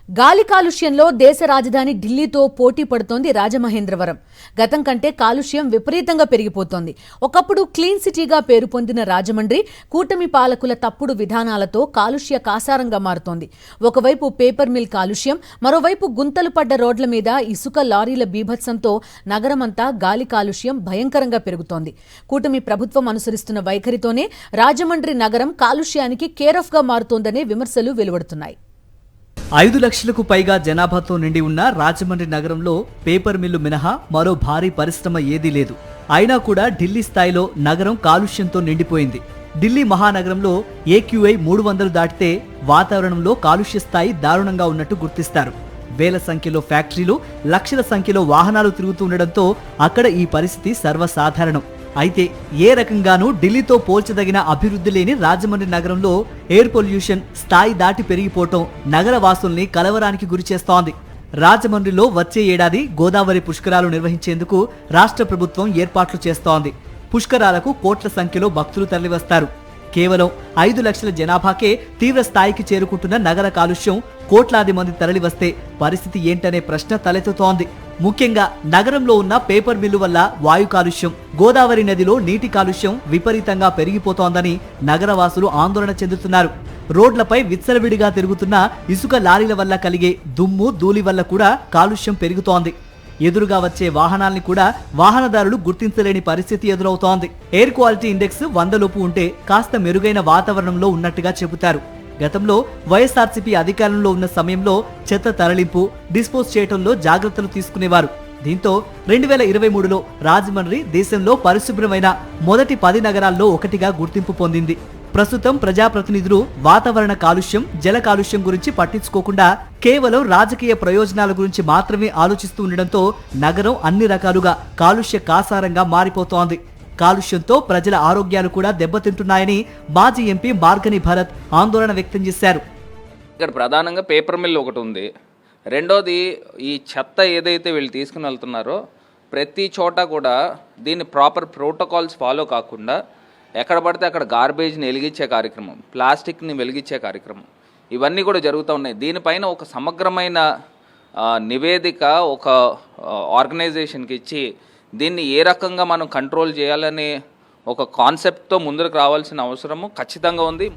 గాలి కాలుష్యంలో దేశ రాజధాని ఢిల్లీతో పోటీ పడుతోంది రాజమహేంద్రవరం. గతం కంటే కాలుష్యం విపరీతంగా పెరిగిపోతోంది. ఒకప్పుడు క్లీన్ సిటీగా పేరు పొందిన రాజమండ్రి కూటమి పాలకుల తప్పుడు విధానాలతో కాలుష్య కాసారంగా మారుతోంది. ఒకవైపు పేపర్ మిల్ కాలుష్యం, మరోవైపు గుంతలు పడ్డ రోడ్ల మీద ఇసుక లారీల బీభత్సంతో నగరమంతా గాలి కాలుష్యం భయంకరంగా పెరుగుతోంది. కూటమి ప్రభుత్వం అనుసరిస్తున్న వైఖరితోనే రాజమండ్రి నగరం కాలుష్యానికి కేరాఫ్ గా మారుతోందనే విమర్శలు వెలువడుతున్నాయి. 5 లక్షలకు పైగా జనాభాతో నిండి ఉన్న రాజమండ్రి నగరంలో పేపర్ మిల్లు మినహా మరో భారీ పరిశ్రమ ఏదీ లేదు. అయినా కూడా ఢిల్లీ స్థాయిలో నగరం కాలుష్యంతో నిండిపోయింది. ఢిల్లీ మహానగరంలో AQI 300 దాటితే వాతావరణంలో కాలుష్య స్థాయి దారుణంగా ఉన్నట్టు గుర్తిస్తారు. వేల సంఖ్యలో ఫ్యాక్టరీలు, లక్షల సంఖ్యలో వాహనాలు తిరుగుతుండటంతో అక్కడ ఈ పరిస్థితి సర్వసాధారణం. అయితే ఏ రకంగానూ ఢిల్లీతో పోల్చదగిన అభివృద్ధి లేని రాజమండ్రి నగరంలో ఎయిర్ పొల్యూషన్ స్థాయి దాటి పెరిగిపోవటం నగర వాసుల్ని కలవరానికి గురిచేస్తోంది. రాజమండ్రిలో వచ్చే ఏడాది గోదావరి పుష్కరాలు నిర్వహించేందుకు రాష్ట్ర ప్రభుత్వం ఏర్పాట్లు చేస్తోంది. పుష్కరాలకు కోట్ల సంఖ్యలో భక్తులు తరలివస్తారు. కేవలం 5 లక్షల జనాభాకే తీవ్ర స్థాయికి చేరుకుంటున్న నగర కాలుష్యం కోట్లాది మంది తరలివస్తే పరిస్థితి ఏంటనే ప్రశ్న తలెత్తుతోంది. ముఖ్యంగా నగరంలో ఉన్న పేపర్ మిల్లు వల్ల వాయు కాలుష్యం, గోదావరి నదిలో నీటి కాలుష్యం విపరీతంగా పెరిగిపోతోందని నగరవాసులు ఆందోళన చెందుతున్నారు. రోడ్లపై విచ్చలవిడిగా తిరుగుతున్న ఇసుక లారీల వల్ల కలిగే దుమ్ము, ధూళి వల్ల కూడా కాలుష్యం పెరుగుతోంది. ఎదురుగా వచ్చే వాహనాల్ని కూడా వాహనదారులు గుర్తించలేని పరిస్థితి ఎదురవుతోంది. ఎయిర్ క్వాలిటీ ఇండెక్స్ 100 లోపు ఉంటే కాస్త మెరుగైన వాతావరణంలో ఉన్నట్టుగా చెబుతారు. గతంలో వైఎస్ఆర్సీపీ అధికారంలో ఉన్న సమయంలో చెత్త తరలింపు, డిస్పోజ్ చేయడంలో జాగ్రత్తలు తీసుకునేవారు. దీంతో 2023లో రాజమండ్రి దేశంలో పరిశుభ్రమైన మొదటి 10 నగరాల్లో ఒకటిగా గుర్తింపు పొందింది. ప్రస్తుతం ప్రజాప్రతినిధులు వాతావరణ కాలుష్యం, జల కాలుష్యం గురించి పట్టించుకోకుండా కేవలం రాజకీయ ప్రయోజనాల గురించి మాత్రమే ఆలోచిస్తూ ఉండడంతో నగరం అన్ని రకాలుగా కాలుష్య కాసారంగా మారిపోతోంది. కాలుష్యంతో ప్రజల ఆరోగ్యాలు కూడా దెబ్బతింటున్నాయని మాజీ ఎంపీ మార్గని భరత్ ఆందోళన వ్యక్తం చేశారు. ఇక్కడ ప్రధానంగా పేపర్ మిల్ ఒకటి ఉంది. రెండోది, ఈ చెత్త ఏదైతే వీళ్ళు తీసుకుని వెళ్తున్నారో ప్రతి చోట కూడా దీన్ని ప్రాపర్ ప్రోటోకాల్స్ ఫాలో కాకుండా ఎక్కడ పడితే అక్కడ గార్బేజ్ని వెలిగించే కార్యక్రమం, ప్లాస్టిక్ని వెలిగించే కార్యక్రమం, ఇవన్నీ కూడా జరుగుతూ ఉన్నాయి. దీనిపైన ఒక సమగ్రమైన నివేదిక ఒక ఆర్గనైజేషన్కి ఇచ్చి దీన్ని ఏ రకంగా మనం కంట్రోల్ చేయాలనే ఒక కాన్సెప్ట్తో ముందుకు రావాల్సిన అవసరము ఖచ్చితంగా ఉంది.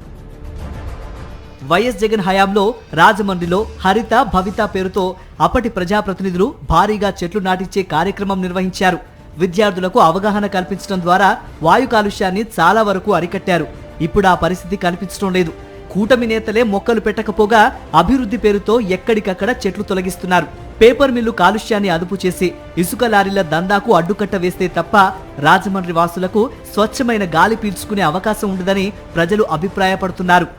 వైఎస్ జగన్ హయాంలో రాజమండ్రిలో హరిత భవిత పేరుతో అప్పటి ప్రజాప్రతినిధులు భారీగా చెట్లు నాటించే కార్యక్రమం నిర్వహించారు. విద్యార్థులకు అవగాహన కల్పించడం ద్వారా వాయు కాలుష్యాన్ని చాలా వరకు అరికట్టారు. ఇప్పుడు ఆ పరిస్థితి కనిపించడం లేదు. కూటమి నేతలే మొక్కలు పెట్టకపోగా అభివృద్ధి పేరుతో ఎక్కడికక్కడ చెట్లు తొలగిస్తున్నారు. పేపర్ మిల్లు కాలుష్యాన్ని అదుపు చేసి ఇసుక లారీల దందాకు అడ్డుకట్ట వేస్తే తప్ప రాజమండ్రి వాసులకు స్వచ్ఛమైన గాలి పీల్చుకునే అవకాశం ఉండదని ప్రజలు అభిప్రాయపడుతున్నారు.